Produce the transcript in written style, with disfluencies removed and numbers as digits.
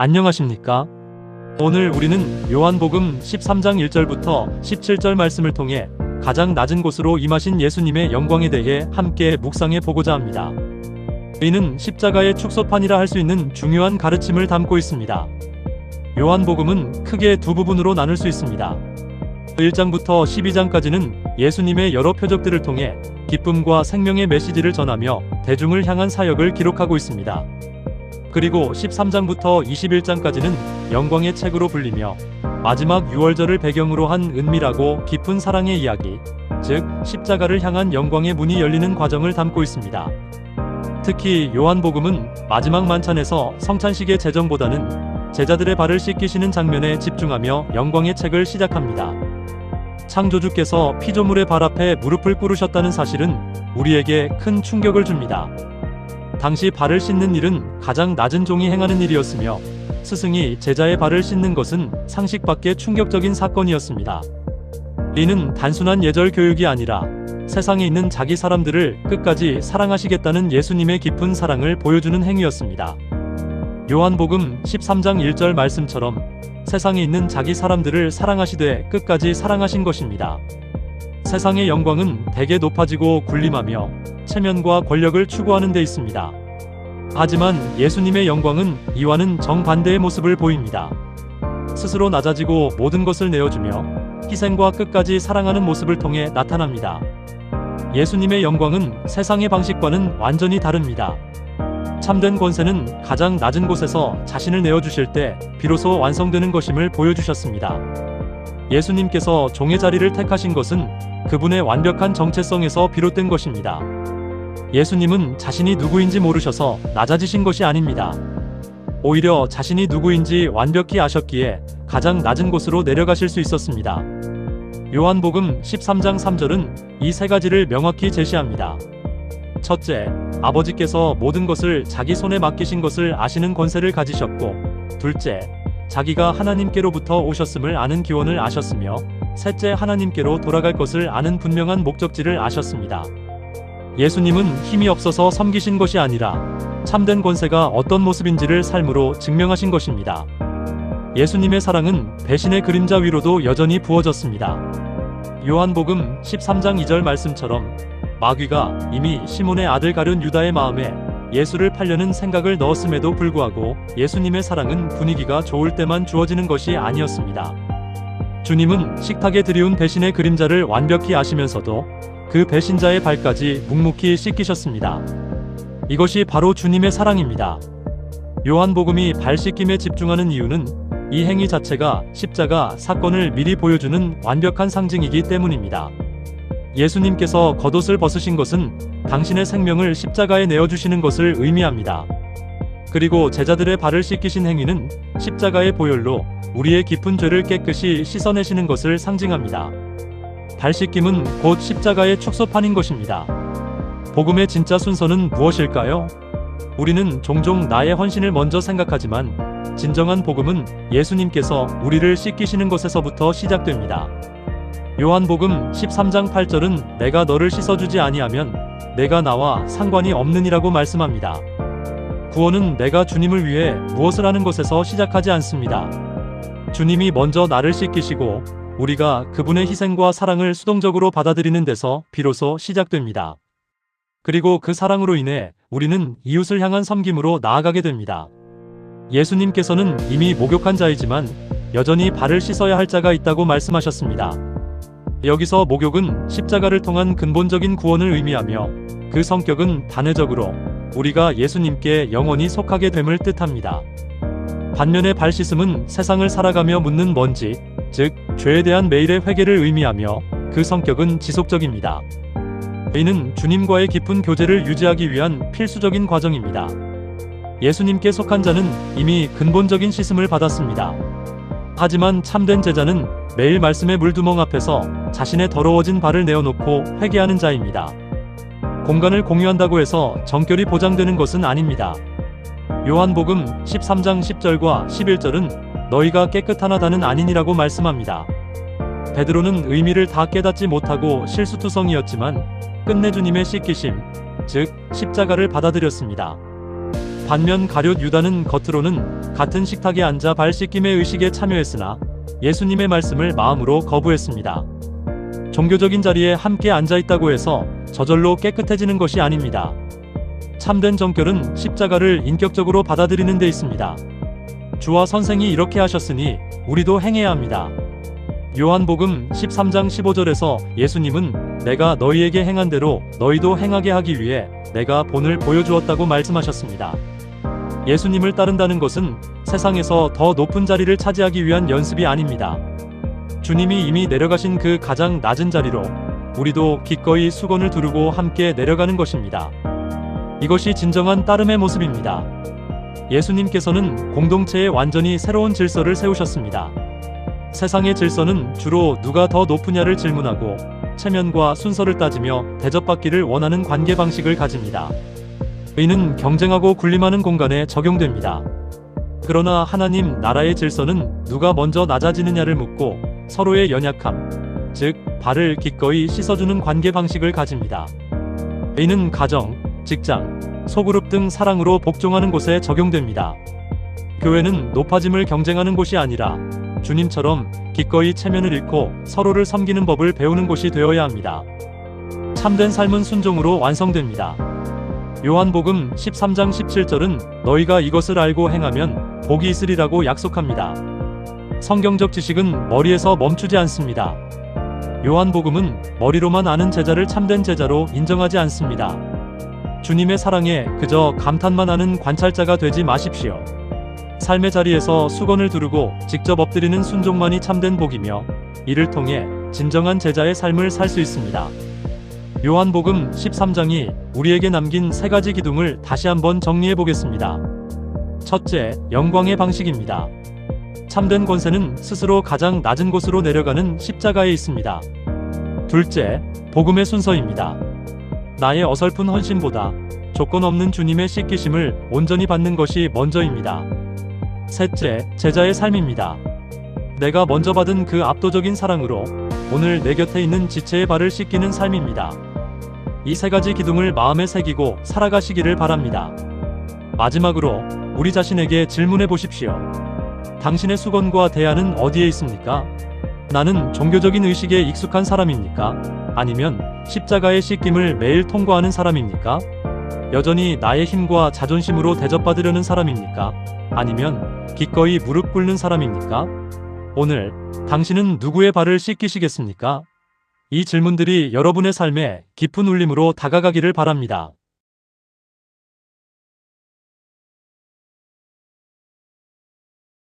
안녕하십니까? 오늘 우리는 요한복음 13장 1절부터 17절 말씀을 통해 가장 낮은 곳으로 임하신 예수님의 영광에 대해 함께 묵상해 보고자 합니다. 이는 십자가의 축소판이라 할 수 있는 중요한 가르침을 담고 있습니다. 요한복음은 크게 두 부분으로 나눌 수 있습니다. 1장부터 12장까지는 예수님의 여러 표적들을 통해 기쁨과 생명의 메시지를 전하며 대중을 향한 사역을 기록하고 있습니다. 그리고 13장부터 21장까지는 영광의 책으로 불리며 마지막 유월절을 배경으로 한 은밀하고 깊은 사랑의 이야기, 즉 십자가를 향한 영광의 문이 열리는 과정을 담고 있습니다. 특히 요한복음은 마지막 만찬에서 성찬식의 제정보다는 제자들의 발을 씻기시는 장면에 집중하며 영광의 책을 시작합니다. 창조주께서 피조물의 발 앞에 무릎을 꿇으셨다는 사실은 우리에게 큰 충격을 줍니다. 당시 발을 씻는 일은 가장 낮은 종이 행하는 일이었으며 스승이 제자의 발을 씻는 것은 상식 밖의 충격적인 사건이었습니다. 이는 단순한 예절 교육이 아니라 세상에 있는 자기 사람들을 끝까지 사랑하시겠다는 예수님의 깊은 사랑을 보여주는 행위였습니다. 요한복음 13장 1절 말씀처럼 세상에 있는 자기 사람들을 사랑하시되 끝까지 사랑하신 것입니다. 세상의 영광은 대개 높아지고 군림하며 체면과 권력을 추구하는 데 있습니다. 하지만 예수님의 영광은 이와는 정반대의 모습을 보입니다. 스스로 낮아지고 모든 것을 내어주며 희생과 끝까지 사랑하는 모습을 통해 나타납니다. 예수님의 영광은 세상의 방식과는 완전히 다릅니다. 참된 권세는 가장 낮은 곳에서 자신을 내어주실 때 비로소 완성되는 것임을 보여주셨습니다. 예수님께서 종의 자리를 택하신 것은 그분의 완벽한 정체성에서 비롯된 것입니다. 예수님은 자신이 누구인지 모르셔서 낮아지신 것이 아닙니다. 오히려 자신이 누구인지 완벽히 아셨기에 가장 낮은 곳으로 내려가실 수 있었습니다. 요한복음 13장 3절은 이 세 가지를 명확히 제시합니다. 첫째, 아버지께서 모든 것을 자기 손에 맡기신 것을 아시는 권세를 가지셨고, 둘째, 자기가 하나님께로부터 오셨음을 아는 기원을 아셨으며, 셋째, 하나님께로 돌아갈 것을 아는 분명한 목적지를 아셨습니다. 예수님은 힘이 없어서 섬기신 것이 아니라 참된 권세가 어떤 모습인지를 삶으로 증명하신 것입니다. 예수님의 사랑은 배신의 그림자 위로도 여전히 부어졌습니다. 요한복음 13장 2절 말씀처럼 마귀가 이미 시몬의 아들 가룟 유다의 마음에 예수를 팔려는 생각을 넣었음에도 불구하고 예수님의 사랑은 분위기가 좋을 때만 주어지는 것이 아니었습니다. 주님은 식탁에 들이운 배신의 그림자를 완벽히 아시면서도 그 배신자의 발까지 묵묵히 씻기셨습니다. 이것이 바로 주님의 사랑입니다. 요한복음이 발 씻김에 집중하는 이유는 이 행위 자체가 십자가 사건을 미리 보여주는 완벽한 상징이기 때문입니다. 예수님께서 겉옷을 벗으신 것은 당신의 생명을 십자가에 내어주시는 것을 의미합니다. 그리고 제자들의 발을 씻기신 행위는 십자가의 보혈로 우리의 깊은 죄를 깨끗이 씻어내시는 것을 상징합니다. 발 씻김은 곧 십자가의 축소판인 것입니다. 복음의 진짜 순서는 무엇일까요? 우리는 종종 나의 헌신을 먼저 생각하지만 진정한 복음은 예수님께서 우리를 씻기시는 것에서부터 시작됩니다. 요한복음 13장 8절은 내가 너를 씻어주지 아니하면 내가 나와 상관이 없느니라고 말씀합니다. 구원은 내가 주님을 위해 무엇을 하는 것에서 시작하지 않습니다. 주님이 먼저 나를 씻기시고 우리가 그분의 희생과 사랑을 수동적으로 받아들이는 데서 비로소 시작됩니다. 그리고 그 사랑으로 인해 우리는 이웃을 향한 섬김으로 나아가게 됩니다. 예수님께서는 이미 목욕한 자이지만 여전히 발을 씻어야 할 자가 있다고 말씀하셨습니다. 여기서 목욕은 십자가를 통한 근본적인 구원을 의미하며 그 성격은 단회적으로 우리가 예수님께 영원히 속하게 됨을 뜻합니다. 반면에 발 씻음은 세상을 살아가며 묻는 먼지, 즉 죄에 대한 매일의 회개를 의미하며 그 성격은 지속적입니다. 이는 주님과의 깊은 교제를 유지하기 위한 필수적인 과정입니다. 예수님께 속한 자는 이미 근본적인 씻음을 받았습니다. 하지만 참된 제자는 매일 말씀의 물두멍 앞에서 자신의 더러워진 발을 내어놓고 회개하는 자입니다. 공간을 공유한다고 해서 정결이 보장되는 것은 아닙니다. 요한복음 13장 10절과 11절은 너희가 깨끗하나다는 아니니라고 말씀합니다. 베드로는 의미를 다 깨닫지 못하고 실수투성이었지만 끝내 주님의 씻기심, 즉 십자가를 받아들였습니다. 반면 가룟 유다는 겉으로는 같은 식탁에 앉아 발 씻김의 의식에 참여했으나 예수님의 말씀을 마음으로 거부했습니다. 종교적인 자리에 함께 앉아있다고 해서 저절로 깨끗해지는 것이 아닙니다. 참된 정결은 십자가를 인격적으로 받아들이는 데 있습니다. 주와 선생이 이렇게 하셨으니 우리도 행해야 합니다. 요한복음 13장 15절에서 예수님은 내가 너희에게 행한 대로 너희도 행하게 하기 위해 내가 본을 보여주었다고 말씀하셨습니다. 예수님을 따른다는 것은 세상에서 더 높은 자리를 차지하기 위한 연습이 아닙니다. 주님이 이미 내려가신 그 가장 낮은 자리로 우리도 기꺼이 수건을 두르고 함께 내려가는 것입니다. 이것이 진정한 따름의 모습입니다. 예수님께서는 공동체에 완전히 새로운 질서를 세우셨습니다. 세상의 질서는 주로 누가 더 높으냐를 질문하고 체면과 순서를 따지며 대접받기를 원하는 관계 방식을 가집니다. 이는 경쟁하고 군림하는 공간에 적용됩니다. 그러나 하나님 나라의 질서는 누가 먼저 낮아지느냐를 묻고 서로의 연약함, 즉 발을 기꺼이 씻어주는 관계 방식을 가집니다. 이는 가정, 직장, 소그룹 등 사랑으로 복종하는 곳에 적용됩니다. 교회는 높아짐을 경쟁하는 곳이 아니라 주님처럼 기꺼이 체면을 잃고 서로를 섬기는 법을 배우는 곳이 되어야 합니다. 참된 삶은 순종으로 완성됩니다. 요한복음 13장 17절은 너희가 이것을 알고 행하면 복이 있으리라고 약속합니다. 성경적 지식은 머리에서 멈추지 않습니다. 요한복음은 머리로만 아는 제자를 참된 제자로 인정하지 않습니다. 주님의 사랑에 그저 감탄만 하는 관찰자가 되지 마십시오. 삶의 자리에서 수건을 두르고 직접 엎드리는 순종만이 참된 복이며 이를 통해 진정한 제자의 삶을 살 수 있습니다. 요한복음 13장이 우리에게 남긴 세 가지 기둥을 다시 한번 정리해 보겠습니다. 첫째, 영광의 방식입니다. 참된 권세는 스스로 가장 낮은 곳으로 내려가는 십자가에 있습니다. 둘째, 복음의 순서입니다. 나의 어설픈 헌신보다 조건 없는 주님의 씻기심을 온전히 받는 것이 먼저입니다. 셋째, 제자의 삶입니다. 내가 먼저 받은 그 압도적인 사랑으로 오늘 내 곁에 있는 지체의 발을 씻기는 삶입니다. 이 세 가지 기둥을 마음에 새기고 살아가시기를 바랍니다. 마지막으로 우리 자신에게 질문해 보십시오. 당신의 수건과 대안은 어디에 있습니까? 나는 종교적인 의식에 익숙한 사람입니까? 아니면 십자가의 씻김을 매일 통과하는 사람입니까? 여전히 나의 힘과 자존심으로 대접받으려는 사람입니까? 아니면 기꺼이 무릎 꿇는 사람입니까? 오늘 당신은 누구의 발을 씻기시겠습니까? 이 질문들이 여러분의 삶에 깊은 울림으로 다가가기를 바랍니다.